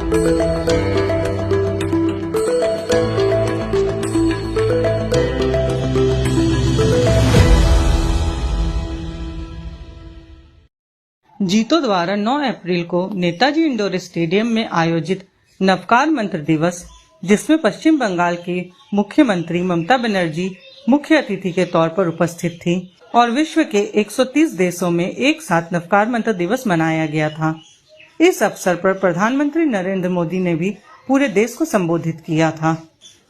जीतो द्वारा 9 अप्रैल को नेताजी इंडोर स्टेडियम में आयोजित नवकार मंत्र दिवस, जिसमें पश्चिम बंगाल की मुख्यमंत्री ममता बनर्जी मुख्य अतिथि के तौर पर उपस्थित थी और विश्व के 130 देशों में एक साथ नवकार मंत्र दिवस मनाया गया था। इस अवसर पर प्रधानमंत्री नरेंद्र मोदी ने भी पूरे देश को संबोधित किया था।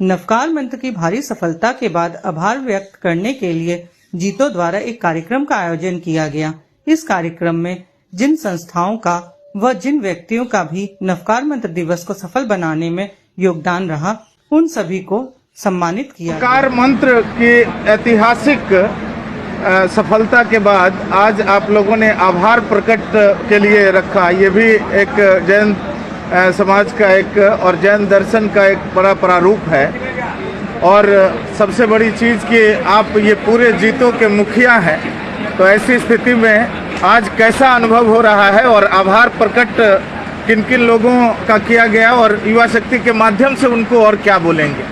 नवकार मंत्र की भारी सफलता के बाद आभार व्यक्त करने के लिए जीतो द्वारा एक कार्यक्रम का आयोजन किया गया। इस कार्यक्रम में जिन संस्थाओं का व जिन व्यक्तियों का भी नवकार मंत्र दिवस को सफल बनाने में योगदान रहा, उन सभी को सम्मानित किया। नवकार मंत्र की ऐतिहासिक सफलता के बाद आज आप लोगों ने आभार प्रकट के लिए रखा। ये भी एक जैन समाज का एक और जैन दर्शन का एक बड़ा प्रारूप है। और सबसे बड़ी चीज़ कि आप ये पूरे जीतों के मुखिया हैं, तो ऐसी स्थिति में आज कैसा अनुभव हो रहा है और आभार प्रकट किन किन लोगों का किया गया और युवा शक्ति के माध्यम से उनको और क्या बोलेंगे?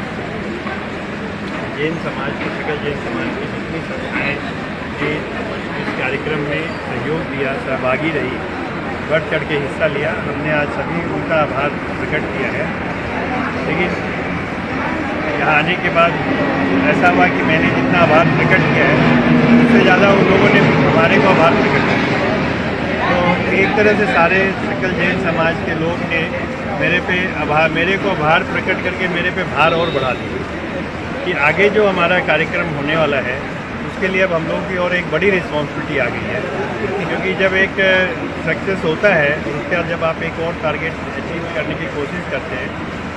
जैन समाज की सकल जैन समाज की जितनी संस्थाएँ इस कार्यक्रम में सहयोग दिया, सहभागी रही, बढ़ चढ़ के हिस्सा लिया, हमने आज सभी उनका आभार प्रकट किया है। लेकिन यहाँ आने के बाद ऐसा हुआ कि मैंने जितना आभार प्रकट किया है उससे ज़्यादा उन लोगों ने हमारे को आभार प्रकट किया। तो एक तरह से सारे सकल जैन समाज के लोग ने मेरे को आभार प्रकट करके मेरे पे भार और बढ़ा दिया कि आगे जो हमारा कार्यक्रम होने वाला है उसके लिए अब हम लोगों की और एक बड़ी रिस्पॉन्सिबिलिटी आ गई है। क्योंकि जब एक सक्सेस होता है उसके बाद जब आप एक और टारगेट अचीव करने की कोशिश करते हैं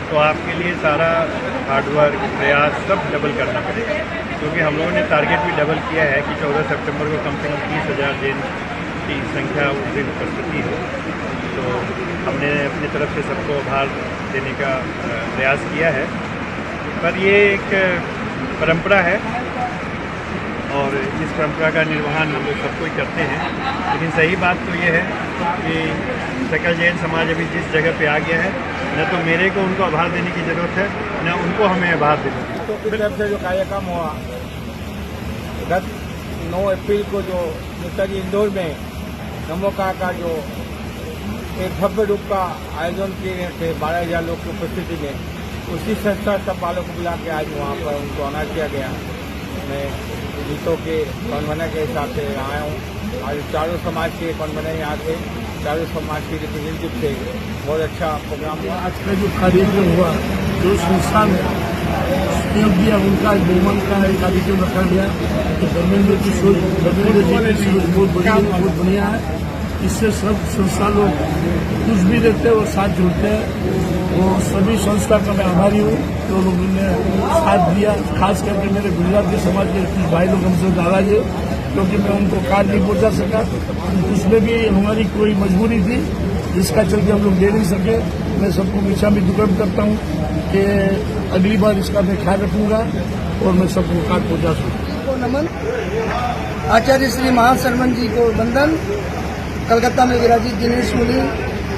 तो आपके लिए सारा हार्डवर्क, प्रयास सब डबल करना पड़ेगा। क्योंकि हम लोगों ने टारगेट भी डबल किया है कि 14 सितंबर को कम से कम 30,000 जैन की संख्या उस दिन उपस्थिति हो। तो हमने अपनी तरफ से सबको आभार देने का प्रयास किया है। पर ये एक परंपरा है और इस परंपरा का निर्वहन हम लोग सबको ही करते हैं। लेकिन सही बात तो ये है कि सकल जैन समाज अभी जिस जगह पे आ गया है, न तो मेरे को उनको आभार देने की ज़रूरत है, न उनको हमें आभार देना है। तो इस तरफ से जो कार्यक्रम हुआ गत 9 अप्रैल को, जो नेताजी इंदौर में नमोकार का जो एक भव्य रूप का आयोजन किए गए थे 12,000 लोग की उपस्थिति में, उसी संस्था सब वालों को बुला के आज वहाँ पर उनको ऑनर किया गया। मैं जीतों के कौन के हिसाब से आया हूँ। आज चारों समाज के कौन यहाँ थे, चारों समाज के रिप्रेजेंटेटिव थे। बहुत अच्छा प्रोग्राम हुआ। आज का जो कार्यक्रम हुआ, जो संस्था में सहयोग दिया, उनका बहुमान का एक कार्यक्रम रखा गया। तो धर्मेंद्र जी की सोच बहुत बढ़िया है। इससे सब संस्था लोग खुश भी रहते हैं और साथ जुड़ते हैं। और सभी संस्था का मैं आभारी हूँ जो लोगों ने साथ दिया। खास करके मेरे गुजरात के समाज के कुछ भाई लोग हमसे नाराज है क्योंकि मैं उनको कार नहीं पहुंचा सका। उसमें भी हमारी कोई मजबूरी थी जिसका चलते हम लोग दे नहीं सके। मैं सबको पीछा भी दुर्गम करता हूँ कि अगली बार इसका मैं ख्याल रखूंगा और मैं सबको कार पहुंचा सकूँ। नमन। आचार्य श्री महाशर्मन जी को वंदन। कलकत्ता में विराजित दिनेश मुनि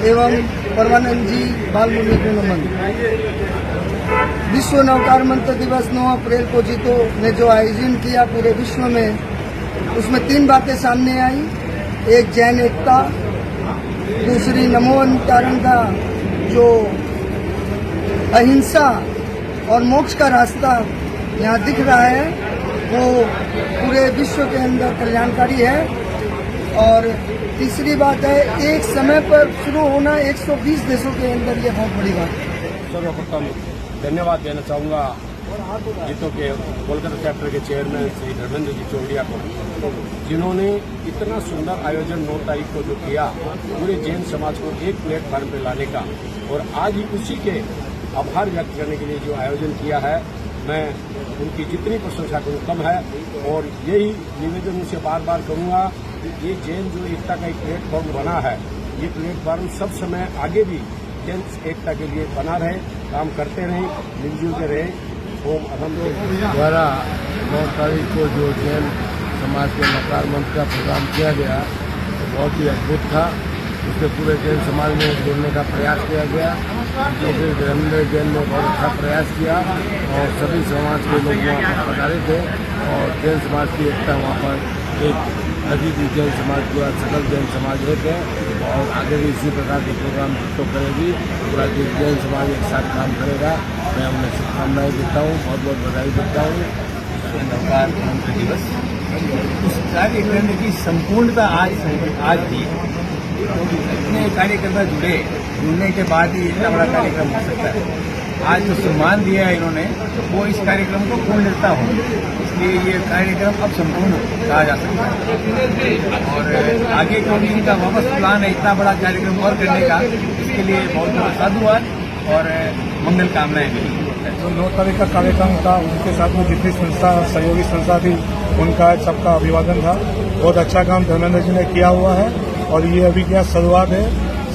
एवं परमानंद जी बाल मुनि को नमन। विश्व नवकार मंत्र दिवस 9 अप्रैल को जीतो ने जो आयोजन किया पूरे विश्व में, उसमें 3 बातें सामने आई। एक जैन एकता, दूसरी नमो अवतारण का जो अहिंसा और मोक्ष का रास्ता यहाँ दिख रहा है, वो पूरे विश्व के अंदर कल्याणकारी है। और तीसरी बात है, एक समय पर शुरू होना 120 देशों के अंदर, ये बहुत बड़ी बात है। सर्वप्रथम धन्यवाद देना चाहूँगा जीतों के कोलकाता चैप्टर के चेयरमैन श्री धर्मेंद्र जी चौड़िया को, जिन्होंने इतना सुंदर आयोजन 9 तारीख को जो किया पूरे जैन समाज को एक प्लेटफार्म पर लाने का, और आज ही उसी के आभार व्यक्त करने के लिए जो आयोजन किया है, मैं उनकी जितनी प्रशंसा करूँ कम है। और यही निवेदन उनसे बार बार करूँगा कि ये जैन जो एकता का एक प्लेटफॉर्म बना है, ये प्लेटफॉर्म सब समय आगे भी जैन एकता के लिए बना रहे, काम करते रहें, मिलजुल के रहें। ओम अहमद द्वारा 9 तारीख को जो जैन समाज के नवकार मंत्र का प्रोग्राम किया गया, तो बहुत ही अद्भुत था। उससे पूरे जैन समाज में जोड़ने का प्रयास किया गया। डॉक्टर धर्मेंद्र जैन ने बहुत अच्छा प्रयास किया और सभी समाज के लोग वहाँ पर पधारे थे और जैन समाज की एकता वहाँ पर एक अभी भी जैन समाज के बाद सकल जैन समाज रहते हैं और आगे भी इसी प्रकार के प्रोग्राम तो करेगी। पूरा जैन समाज एक साथ काम करेगा। मैं उन्हें शुभकामनाएं देता हूँ, बहुत बहुत बधाई देता हूँ। नवकार मंत्र दिवस उस कार्यक्रम की संपूर्णता आज भी इतने कार्यकर्ता जुड़ने के बाद ही इतना बड़ा कार्यक्रम हो सकता है। आज जो सम्मान दिया है इन्होंने वो इस कार्यक्रम को पूर्णता हो, इसलिए ये कार्यक्रम अब संपूर्ण कहा जा सकता है। और आगे जो भी इनका वापस प्लान है इतना बड़ा कार्यक्रम और करने का, इसके लिए बहुत बहुत साधुवाद और मंगल कामनाएं मिली। जो 9 तारीख का कार्यक्रम था उनके साथ में जितनी संस्था सहयोगी संस्था थी उनका सबका अभिवादन था। बहुत अच्छा काम धर्मेंद्र जी ने किया हुआ है और ये अभी क्या शुरुआत है,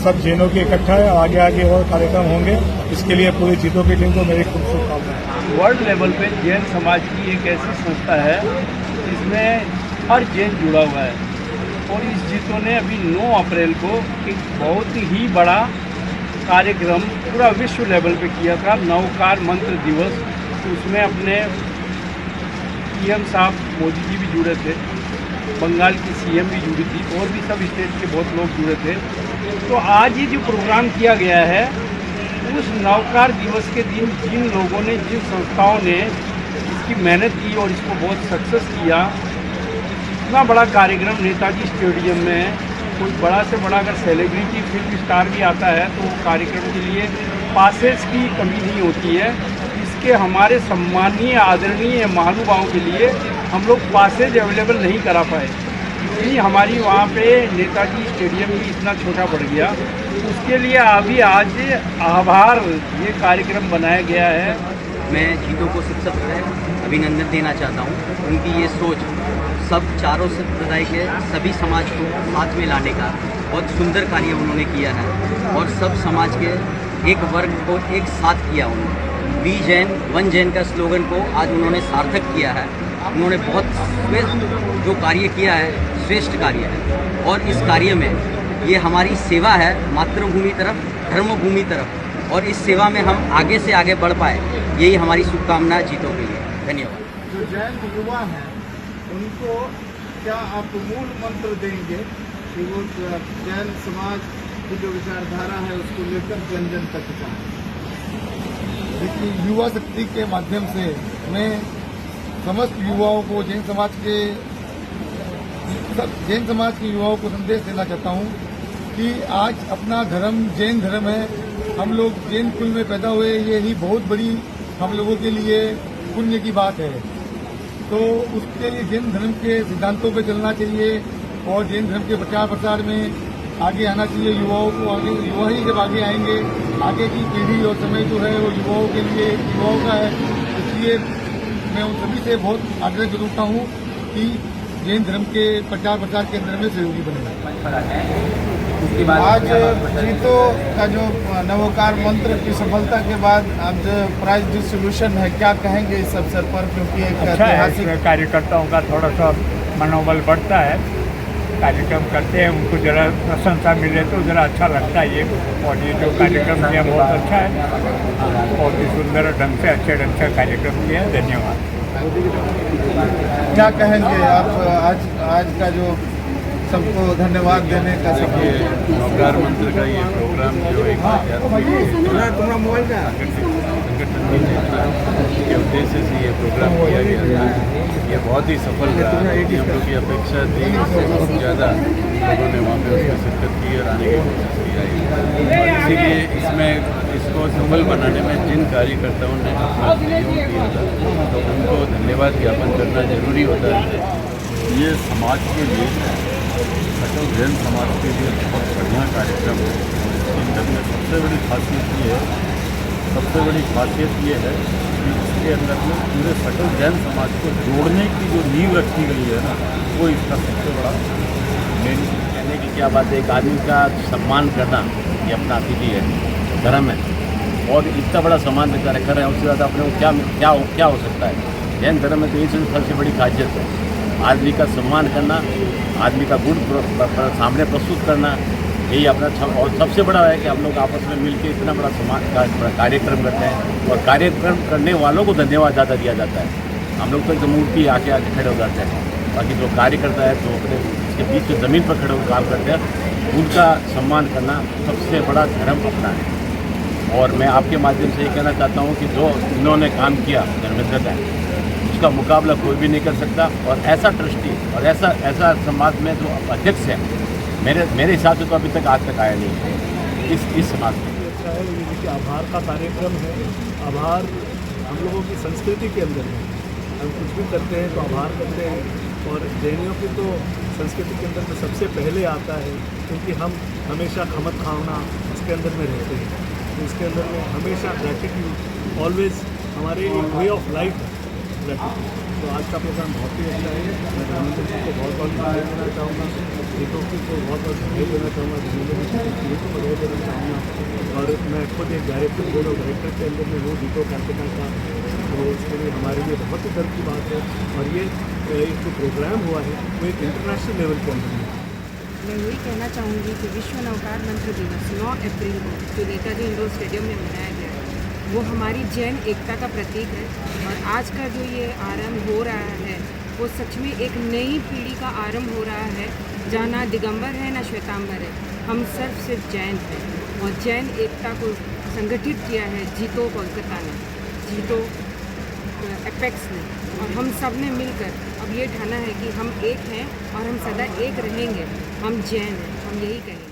सब जैनों की इकट्ठा है, आगे आगे और कार्यक्रम होंगे। इसके लिए पूरी जीतों की टीम को मेरी खूब शुभकामनाएं। वर्ल्ड लेवल पे जैन समाज की एक ऐसी संस्था है जिसमें हर जैन जुड़ा हुआ है और इस जीतों ने अभी 9 अप्रैल को एक बहुत ही बड़ा कार्यक्रम पूरा विश्व लेवल पे किया था, नवकार मंत्र दिवस। तो उसमें अपने पीएम साहब मोदी जी भी जुड़े थे, बंगाल की सीएम भी जुड़ी थी और भी सब स्टेट के बहुत लोग जुड़े थे। तो आज ये जो प्रोग्राम किया गया है उस नवकार दिवस के दिन जिन लोगों ने, जिन संस्थाओं ने इसकी मेहनत की और इसको बहुत सक्सेस किया, इतना बड़ा कार्यक्रम नेताजी स्टेडियम में कोई बड़ा से बड़ा अगर सेलिब्रिटी फिल्म स्टार भी आता है तो वो कार्यक्रम के लिए पासेस की कमी नहीं होती है। इसके हमारे सम्मानीय आदरणीय महानुभावों के लिए हम लोग पासेज अवेलेबल नहीं करा पाए, इसलिए हमारी वहाँ पे नेताजी स्टेडियम भी इतना छोटा पड़ गया। उसके लिए अभी आज आभार ये कार्यक्रम बनाया गया है। मैं जीतों को सबसे पहले अभिनंदन देना चाहता हूँ। उनकी ये सोच सब चारों संप्रदाय के सभी समाज को साथ में लाने का बहुत सुंदर कार्य उन्होंने किया है और सब समाज के एक वर्ग को एक साथ किया। उन्होंने वी जैन वन जैन का स्लोगन को आज उन्होंने सार्थक किया है। उन्होंने बहुत जो कार्य किया है श्रेष्ठ कार्य है और इस कार्य में ये हमारी सेवा है मातृभूमि तरफ, धर्मभूमि तरफ, और इस सेवा में हम आगे से आगे बढ़ पाए, यही हमारी शुभकामना जीतों के लिए। धन्यवाद। जो जैन युवा हैं उनको क्या आप मूल मंत्र देंगे कि वो जैन समाज की जो विचारधारा है उसको लेकर जन जन तक जाए? देखिए, युवा शक्ति के माध्यम से मैं समस्त युवाओं को जैन समाज के युवाओं को संदेश देना चाहता हूँ कि आज अपना धर्म जैन धर्म है। हम लोग जैन कुल में पैदा हुए, ये ही बहुत बड़ी हम लोगों के लिए पुण्य की बात है। तो उसके लिए जैन धर्म के सिद्धांतों पे चलना चाहिए और जैन धर्म के प्रचार प्रसार में आगे आना चाहिए युवाओं को। आगे युवा ही जब आगे आएंगे, आगे की पीढ़ी और समय जो है वो युवाओं के लिए युवाओं का है। इसलिए मैं उन सभी से बहुत आग्रह करता हूँ कि जैन धर्म के प्रचार प्रसार के अंदर में सहयोगी बने। आज जीतों का जो नवकार मंत्र की सफलता के बाद अब जो प्राइज डिस्ट्रीब्यूशन है, क्या कहेंगे इस अवसर पर? क्योंकि एक ऐतिहासिक कार्यकर्ताओं का थोड़ा सा मनोबल बढ़ता है, कार्यक्रम करते हैं, उनको जरा प्रशंसा मिले तो जरा अच्छा लगता है ये। और ये जो कार्यक्रम किया बहुत अच्छा है, बहुत ही सुंदर ढंग से अच्छे ढंग से कार्यक्रम किया है। धन्यवाद। क्या कहेंगे आप आज का जो सबको धन्यवाद देने का ये नवकार मंत्र का ये प्रोग्राम जो एक संगठन के उद्देश्य से ये प्रोग्राम किया गया था, ये बहुत ही सफल रहा। हम लोग की अपेक्षा थी, इससे बहुत ज़्यादा लोगों ने वहाँ पे उसमें शिरकत की और आने की कोशिश की है। और इसीलिए इसमें इसको सफल बनाने में जिन कार्यकर्ताओं ने अपना सहयोग किया था तो उनको धन्यवाद ज्ञापन करना जरूरी होता है। ये समाज के लिए, सकल जैन समाज के लिए बहुत बढ़िया कार्यक्रम है। इसके अंदर में सबसे बड़ी खासियत ये है कि इसके अंदर में पूरे सकल जैन समाज को जोड़ने की जो नींव रखी गई है ना, वो इसका सबसे बड़ा मेन कहने की क्या बात है। एक आदमी का सम्मान करना ये अपना अतिथि है, धर्म है, और इतना बड़ा सम्मान देता रखा है, उससे ज़्यादा अपने को क्या हो सकता है। जैन धर्म में तो ये सबसे बड़ी खासियत है, आदमी का सम्मान करना, आदमी का गुण सामने प्रस्तुत करना, यही अपना और सबसे बड़ा है कि हम लोग आपस में मिलकर इतना बड़ा समाज का कार्यक्रम करते हैं और कार्यक्रम करने वालों को धन्यवाद ज़्यादा दिया जाता है। हम लोग तो एक मूर्ति आके खड़े हो जाते हैं, बाकी जो कार्य करता है जो अपने इसके बीच में ज़मीन पर खड़े होकर काम करते हैं उनका सम्मान करना सबसे बड़ा धर्म अपना है। और मैं आपके माध्यम से ये कहना चाहता हूँ कि जो इन्होंने काम किया धर्मेंद्र का, उसका मुकाबला कोई भी नहीं कर सकता। और ऐसा ट्रस्टी और ऐसा समाज में जो अध्यक्ष है मेरे हिसाब से तो अभी तक आज तक आया नहीं है इस समाज में। अच्छा है, ये देखिए आभार का कार्यक्रम है। आभार हम लोगों की संस्कृति के अंदर है, हम कुछ भी करते हैं तो आभार करते हैं। और जैनियों की तो संस्कृति के अंदर में सबसे पहले आता है, क्योंकि हम हमेशा खमत खाना उसके अंदर में रहते हैं, तो इसके अंदर में हमेशा ग्रैटिट्यूड ऑलवेज हमारे वे ऑफ लाइफ ग्रैटिट्यूड। तो आज का प्रोग्राम बहुत ही अच्छा है। मैं धर्मेंद्र जी को बहुत बहुत बधाई देना चाहूँगा, जीतो को बहुत बहुत बधाई देना चाहूँगा, धर्मेंद्र जी को बधाई देना चाहूँगा। और मैं खुद एक डायरेक्टर बोर्ड ऑफ डायरेक्टर के अंदर में हूँ जीतो कैपिटल का, तो उसके लिए हमारे लिए बहुत ही गर्व की बात है। और ये जो प्रोग्राम हुआ है वो एक इंटरनेशनल लेवल के अंदर है। मैं यही कहना चाहूँगी कि विश्व नवकार मंत्र दिवस 9 अप्रैल को जो नेताजी इंडोर स्टेडियम में मनाया गया है वो हमारी जैन एकता का प्रतीक है। और आज का जो ये आरंभ हो रहा है वो सच में एक नई पीढ़ी का आरंभ हो रहा है, जहाँ ना दिगंबर है ना श्वेतांबर है, हम सिर्फ जैन हैं। और जैन एकता को संगठित किया है जीतो कोलकाता ने, जीतो एपेक्स ने, और हम सब ने मिलकर अब ये ठाना है कि हम एक हैं और हम सदा एक रहेंगे। हम जैन हैं, हम यही कहेंगे।